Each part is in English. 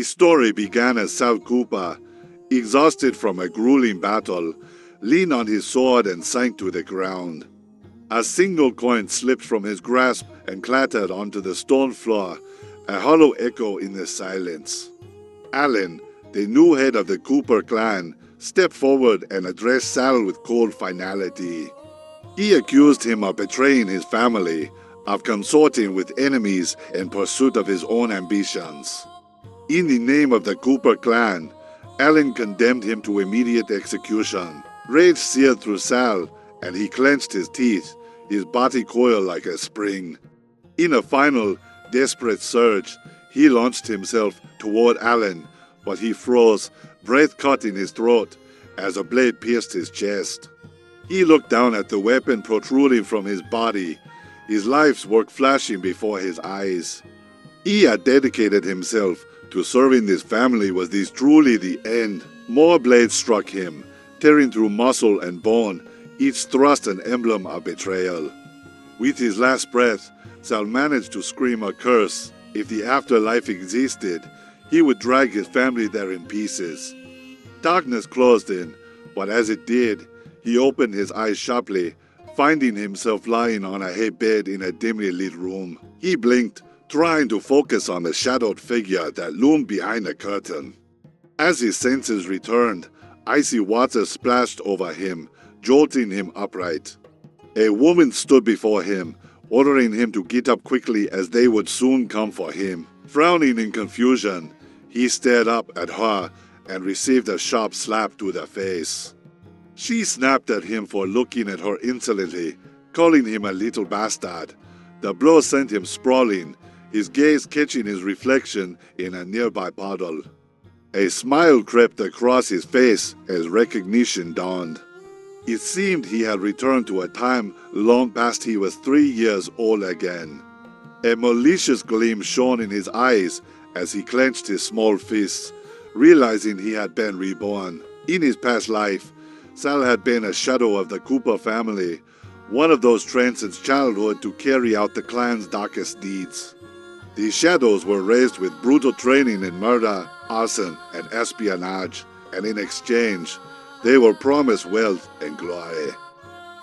The story began as Sal Cooper, exhausted from a grueling battle, leaned on his sword and sank to the ground. A single coin slipped from his grasp and clattered onto the stone floor, a hollow echo in the silence. Alan, the new head of the Cooper clan, stepped forward and addressed Sal with cold finality. He accused him of betraying his family, of consorting with enemies in pursuit of his own ambitions. In the name of the Cooper clan, Alan condemned him to immediate execution. Rage seared through Sal, and he clenched his teeth, his body coiled like a spring. In a final, desperate surge, he launched himself toward Alan, but he froze, breath caught in his throat, as a blade pierced his chest. He looked down at the weapon protruding from his body, his life's work flashing before his eyes. He had dedicated himself to serving this family. Was this truly the end? More blades struck him, tearing through muscle and bone, each thrust an emblem of betrayal. With his last breath, Sal managed to scream a curse. If the afterlife existed, he would drag his family there in pieces. Darkness closed in, but as it did, he opened his eyes sharply, finding himself lying on a hay bed in a dimly lit room. He blinked, trying to focus on the shadowed figure that loomed behind the curtain. As his senses returned, icy water splashed over him, jolting him upright. A woman stood before him, ordering him to get up quickly as they would soon come for him. Frowning in confusion, he stared up at her and received a sharp slap to the face. She snapped at him for looking at her insolently, calling him a little bastard. The blow sent him sprawling, his gaze catching his reflection in a nearby puddle. A smile crept across his face as recognition dawned. It seemed he had returned to a time long past. He was 3 years old again. A malicious gleam shone in his eyes as he clenched his small fists, realizing he had been reborn. In his past life, Sal had been a shadow of the Cooper family, one of those trained since childhood to carry out the clan's darkest deeds. These shadows were raised with brutal training in murder, arson, and espionage, and in exchange, they were promised wealth and glory.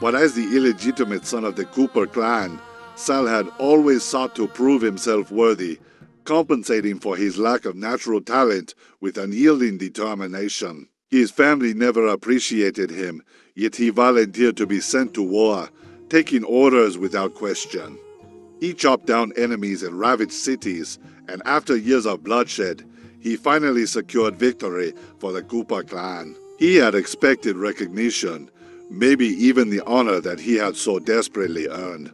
But as the illegitimate son of the Cooper clan, Sal had always sought to prove himself worthy, compensating for his lack of natural talent with unyielding determination. His family never appreciated him, yet he volunteered to be sent to war, taking orders without question. He chopped down enemies in ravaged cities, and after years of bloodshed, he finally secured victory for the Cooper clan. He had expected recognition, maybe even the honor that he had so desperately earned.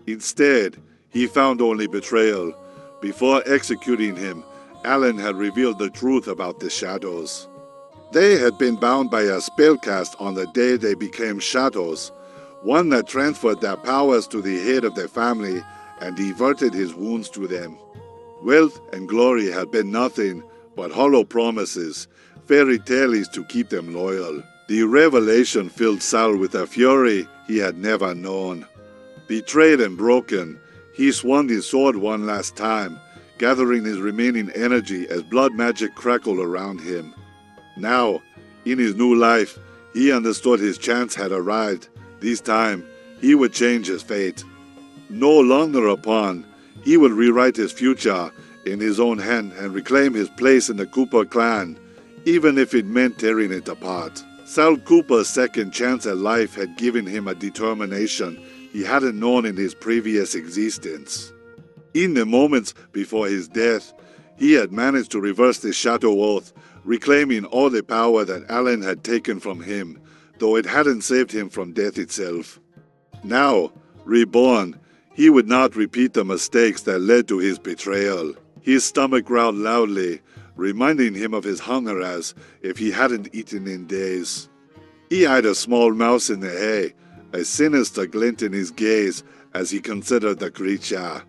Instead, he found only betrayal. Before executing him, Alan had revealed the truth about the shadows. They had been bound by a spell cast on the day they became shadows, one that transferred their powers to the head of their family and diverted his wounds to them. Wealth and glory had been nothing but hollow promises, fairy tales to keep them loyal. The revelation filled Sal with a fury he had never known. Betrayed and broken, he swung his sword one last time, gathering his remaining energy as blood magic crackled around him. Now, in his new life, he understood his chance had arrived. This time, he would change his fate. No longer a pawn, he would rewrite his future in his own hand and reclaim his place in the Cooper clan, even if it meant tearing it apart. Sal Cooper's second chance at life had given him a determination he hadn't known in his previous existence. In the moments before his death, he had managed to reverse the Shadow Oath, reclaiming all the power that Alan had taken from him, though it hadn't saved him from death itself. Now, reborn, he would not repeat the mistakes that led to his betrayal. His stomach growled loudly, reminding him of his hunger as if he hadn't eaten in days. He eyed a small mouse in the hay, a sinister glint in his gaze as he considered the creature.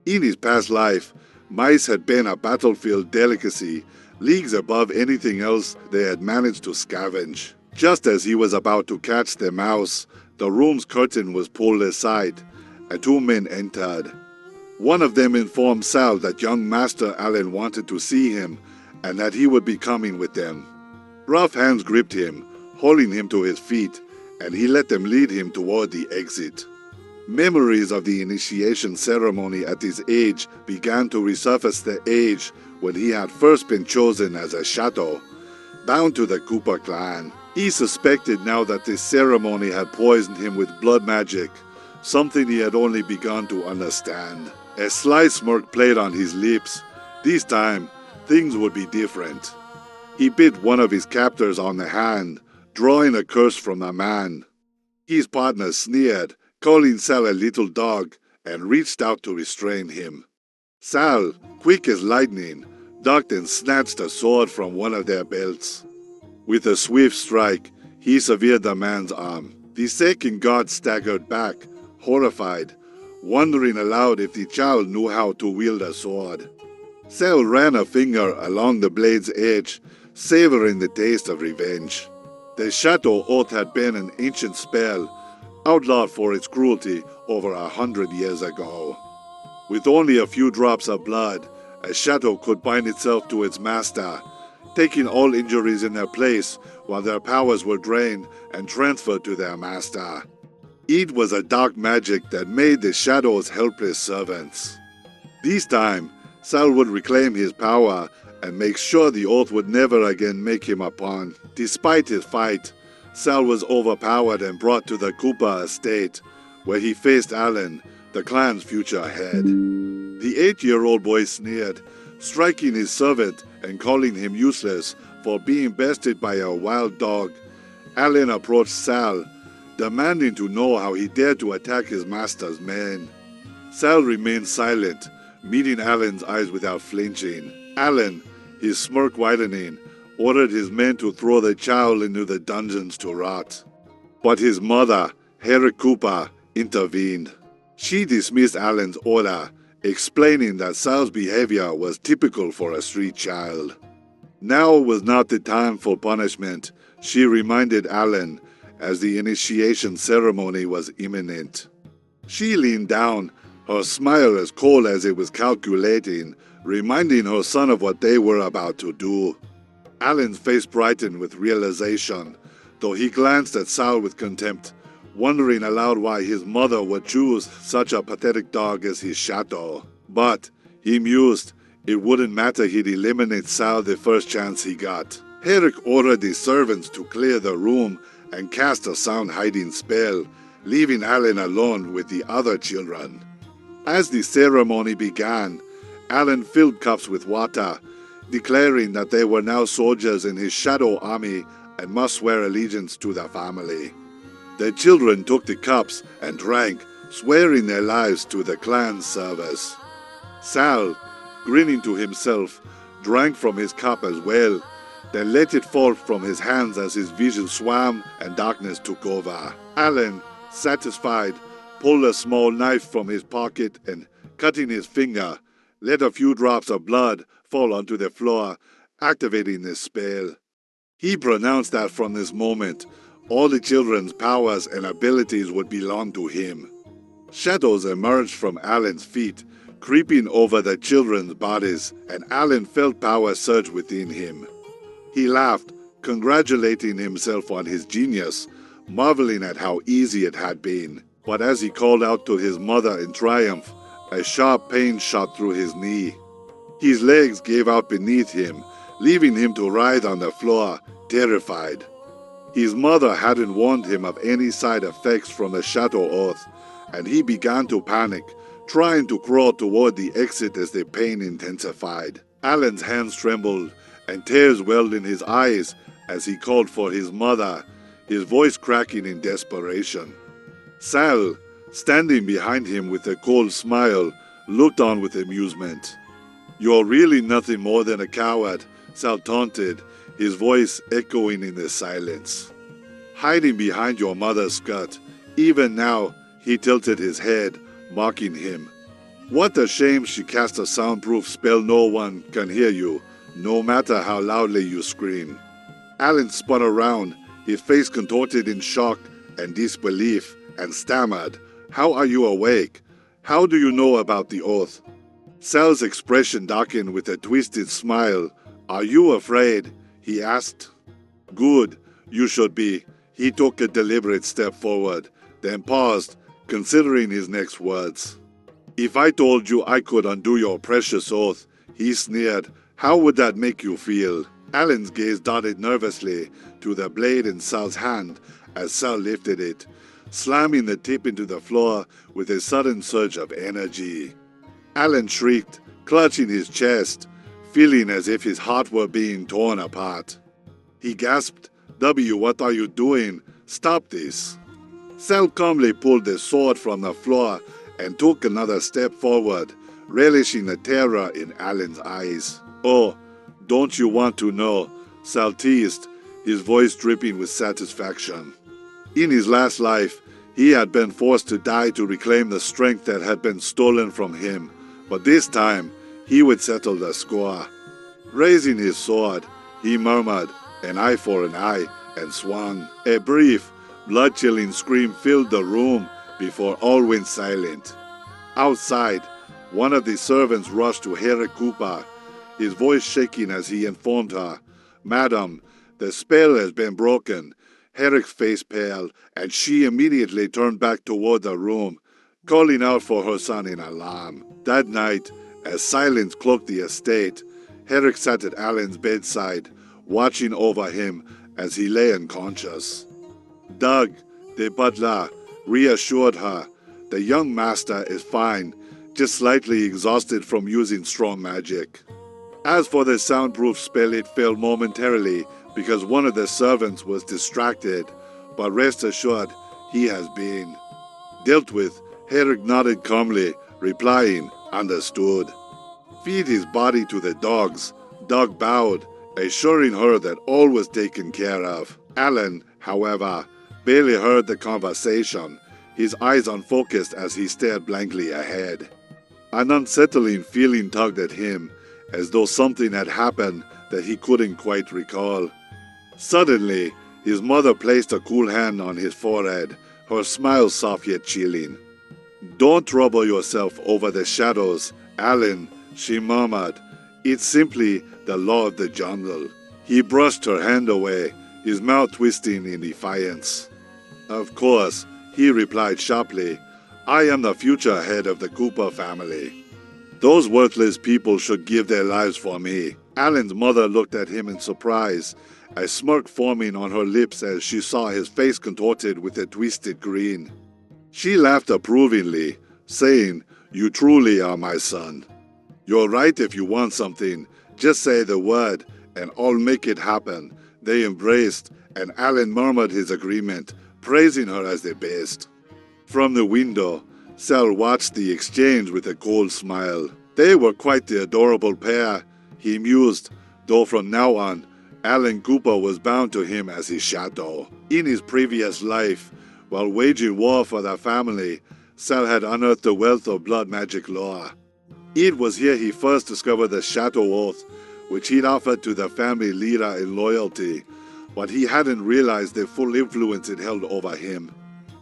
In his past life, mice had been a battlefield delicacy, leagues above anything else they had managed to scavenge. Just as he was about to catch the mouse, the room's curtain was pulled aside, and 2 men entered. One of them informed Sal that young Master Alan wanted to see him, and that he would be coming with them. Rough hands gripped him, holding him to his feet, and he let them lead him toward the exit. Memories of the initiation ceremony at his age began to resurface the age when he had first been chosen as a shadow, bound to the Koopa clan. He suspected now that this ceremony had poisoned him with blood magic, something he had only begun to understand. A sly smirk played on his lips. This time, things would be different. He bit one of his captors on the hand, drawing a curse from the man. His partner sneered, calling Sal a little dog, and reached out to restrain him. Sal, quick as lightning, ducked and snatched a sword from one of their belts. With a swift strike, he severed the man's arm. The second god staggered back, horrified, wondering aloud if the child knew how to wield a sword. Sal ran a finger along the blade's edge, savoring the taste of revenge. The Shadow Oath had been an ancient spell, outlawed for its cruelty over 100 years ago. With only a few drops of blood, a shadow could bind itself to its master, taking all injuries in their place while their powers were drained and transferred to their master. It was a dark magic that made the shadows helpless servants. This time, Sal would reclaim his power and make sure the oath would never again make him a pawn. Despite his fight, Sal was overpowered and brought to the Koopa estate, where he faced Alan, the clan's future head. The 8-year-old boy sneered, striking his servant and calling him useless for being bested by a wild dog. Alan approached Sal, demanding to know how he dared to attack his master's men. Sal remained silent, meeting Alan's eyes without flinching. Alan, his smirk widening, ordered his men to throw the child into the dungeons to rot. But his mother, Hera Koopa, intervened. She dismissed Alan's order, explaining that Sal's behavior was typical for a street child. Now was not the time for punishment, she reminded Alan, as the initiation ceremony was imminent. She leaned down, her smile as cold as it was calculating, reminding her son of what they were about to do. Alan's face brightened with realization, though he glanced at Sal with contempt, wondering aloud why his mother would choose such a pathetic dog as his shadow. But, he mused, it wouldn't matter, he'd eliminate Sal the first chance he got. Herrick ordered his servants to clear the room and cast a sound-hiding spell, leaving Alan alone with the other children. As the ceremony began, Alan filled cups with water, declaring that they were now soldiers in his shadow army and must swear allegiance to the family. The children took the cups and drank, swearing their lives to the clan's service. Sal, grinning to himself, drank from his cup as well, then let it fall from his hands as his vision swam and darkness took over. Alan, satisfied, pulled a small knife from his pocket and, cutting his finger, let a few drops of blood fall onto the floor, activating the spell. He pronounced that from this moment, all the children's powers and abilities would belong to him. Shadows emerged from Alan's feet, creeping over the children's bodies, and Alan felt power surge within him. He laughed, congratulating himself on his genius, marveling at how easy it had been. But as he called out to his mother in triumph, a sharp pain shot through his knee. His legs gave out beneath him, leaving him to writhe on the floor, terrified. His mother hadn't warned him of any side effects from the Shadow Oath, and he began to panic, trying to crawl toward the exit as the pain intensified. Alan's hands trembled, and tears welled in his eyes as he called for his mother, his voice cracking in desperation. Sal, standing behind him with a cold smile, looked on with amusement. "You're really nothing more than a coward," Sal taunted, his voice echoing in the silence. "Hiding behind your mother's skirt." Even now, he tilted his head, mocking him. "What a shame she cast a soundproof spell no one can hear you, no matter how loudly you scream." Alan spun around, his face contorted in shock and disbelief, and stammered, "How are you awake? How do you know about the oath?" Sal's expression darkened with a twisted smile, "Are you afraid?" he asked. "Good, you should be." He took a deliberate step forward, then paused, considering his next words. "If I told you I could undo your precious oath," he sneered, "how would that make you feel?" Alan's gaze darted nervously to the blade in Sal's hand as Sal lifted it, slamming the tip into the floor with a sudden surge of energy. Alan shrieked, clutching his chest, feeling as if his heart were being torn apart. He gasped, "W, what are you doing? Stop this." Sal calmly pulled the sword from the floor and took another step forward, relishing the terror in Alan's eyes. "Oh, don't you want to know?" Sal teased, his voice dripping with satisfaction. In his last life, he had been forced to die to reclaim the strength that had been stolen from him, but this time he would settle the score. Raising his sword, he murmured, "An eye for an eye," and swung. A brief, blood-chilling scream filled the room before all went silent. Outside, one of the servants rushed to Herrick Cooper, his voice shaking as he informed her, "Madam, the spell has been broken." Herrick's face pale, and she immediately turned back toward the room, calling out for her son in alarm. That night, as silence cloaked the estate, Herrick sat at Alan's bedside, watching over him as he lay unconscious. Doug, the butler, reassured her, "The young master is fine, just slightly exhausted from using strong magic." As for the soundproof spell, it failed momentarily because one of the servants was distracted, but rest assured, he has been dealt with. Herrick nodded calmly, replying, "Understood." "Feed his body to the dogs." Doug bowed, assuring her that all was taken care of. Alan, however, barely heard the conversation, his eyes unfocused as he stared blankly ahead. An unsettling feeling tugged at him, as though something had happened that he couldn't quite recall. Suddenly, his mother placed a cool hand on his forehead, her smile soft yet chilling. "Don't trouble yourself over the shadows, Alan," she murmured. "It's simply the law of the jungle." He brushed her hand away, his mouth twisting in defiance. "Of course," he replied sharply. "I am the future head of the Cooper family. Those worthless people should give their lives for me." Alan's mother looked at him in surprise, a smirk forming on her lips as she saw his face contorted with a twisted grin. She laughed approvingly, saying, "You truly are my son. You're right if you want something. Just say the word, and I'll make it happen." They embraced, and Alan murmured his agreement, praising her as the best. From the window, Sal watched the exchange with a cold smile. They were quite the adorable pair, he mused, though from now on, Alan Cooper was bound to him as his shadow. In his previous life, while waging war for their family, Sal had unearthed the wealth of blood magic lore. It was here he first discovered the Shadow Oath, which he'd offered to the family leader in loyalty, but he hadn't realized the full influence it held over him.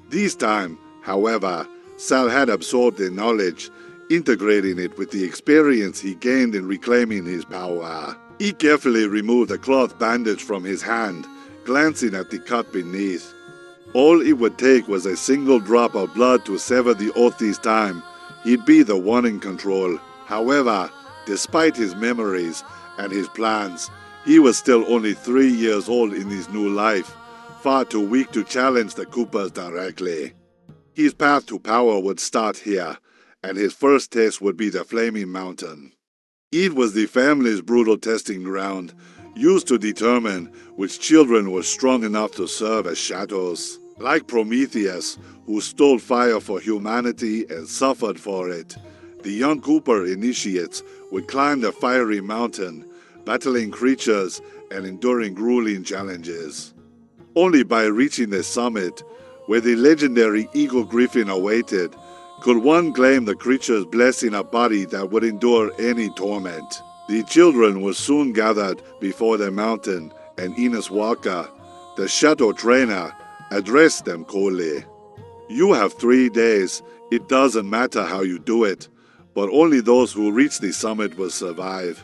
This time, however, Sal had absorbed the knowledge, integrating it with the experience he gained in reclaiming his power. He carefully removed the cloth bandage from his hand, glancing at the cut beneath. All it would take was a single drop of blood to sever the oath this time. He'd be the one in control. However, despite his memories and his plans, he was still only 3 years old in his new life, far too weak to challenge the Coopers directly. His path to power would start here, and his first test would be the Flaming Mountain. It was the family's brutal testing ground, used to determine which children were strong enough to serve as shadows. Like Prometheus, who stole fire for humanity and suffered for it, the young Cooper initiates would climb the fiery mountain, battling creatures and enduring grueling challenges. Only by reaching the summit, where the legendary Eagle Griffin awaited, could one claim the creature's blessing a body that would endure any torment. The children were soon gathered before the mountain, and Ines Walker, the shadow trainer, addressed them coldly. "You have 3 days. It doesn't matter how you do it, but only those who reach the summit will survive."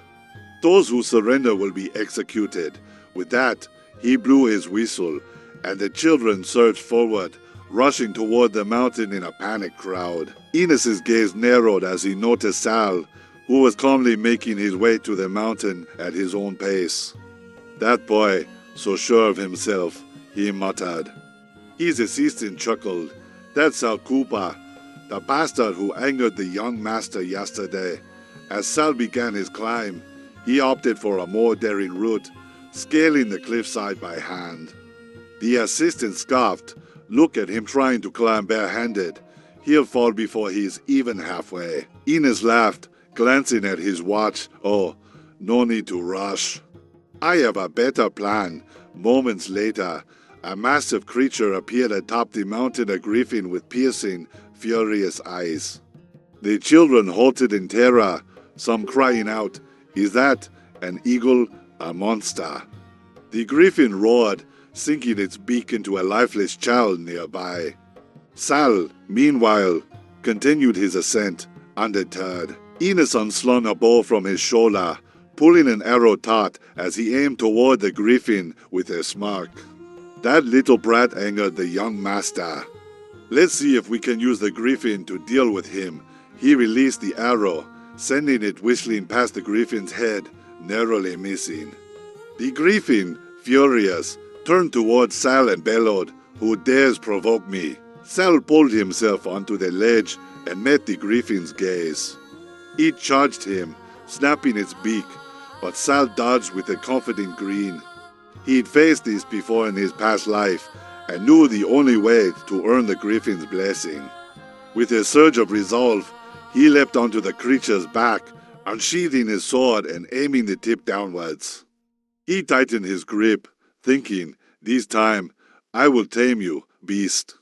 Those who surrender will be executed. With that, he blew his whistle, and the children surged forward, rushing toward the mountain in a panicked crowd. Enos's gaze narrowed as he noticed Sal, who was calmly making his way to the mountain at his own pace. "That boy, so sure of himself," he muttered. His assistant chuckled. "That's Sal Koopa, the bastard who angered the young master yesterday." As Sal began his climb, he opted for a more daring route, scaling the cliffside by hand. The assistant scoffed. "Look at him trying to climb barehanded. He'll fall before he's even halfway." Enos laughed, glancing at his watch. "Oh, no need to rush. I have a better plan." Moments later, a massive creature appeared atop the mountain, a griffin with piercing, furious eyes. The children halted in terror, some crying out, "Is that an eagle? A monster?" The griffin roared, sinking its beak into a lifeless child nearby. Sal, meanwhile, continued his ascent, undeterred. Enos unslung a bow from his shoulder, pulling an arrow taut as he aimed toward the griffin with a smirk. That little brat angered the young master. "Let's see if we can use the griffin to deal with him." He released the arrow, sending it whistling past the griffin's head, narrowly missing. The griffin, furious, turned toward Sal and bellowed, "Who dares provoke me?" Sal pulled himself onto the ledge and met the griffin's gaze. It charged him, snapping its beak, but Sal dodged with a confident grin. He'd faced this before in his past life and knew the only way to earn the griffin's blessing. With a surge of resolve, he leapt onto the creature's back, unsheathing his sword and aiming the tip downwards. He tightened his grip, thinking, "This time, I will tame you, beast."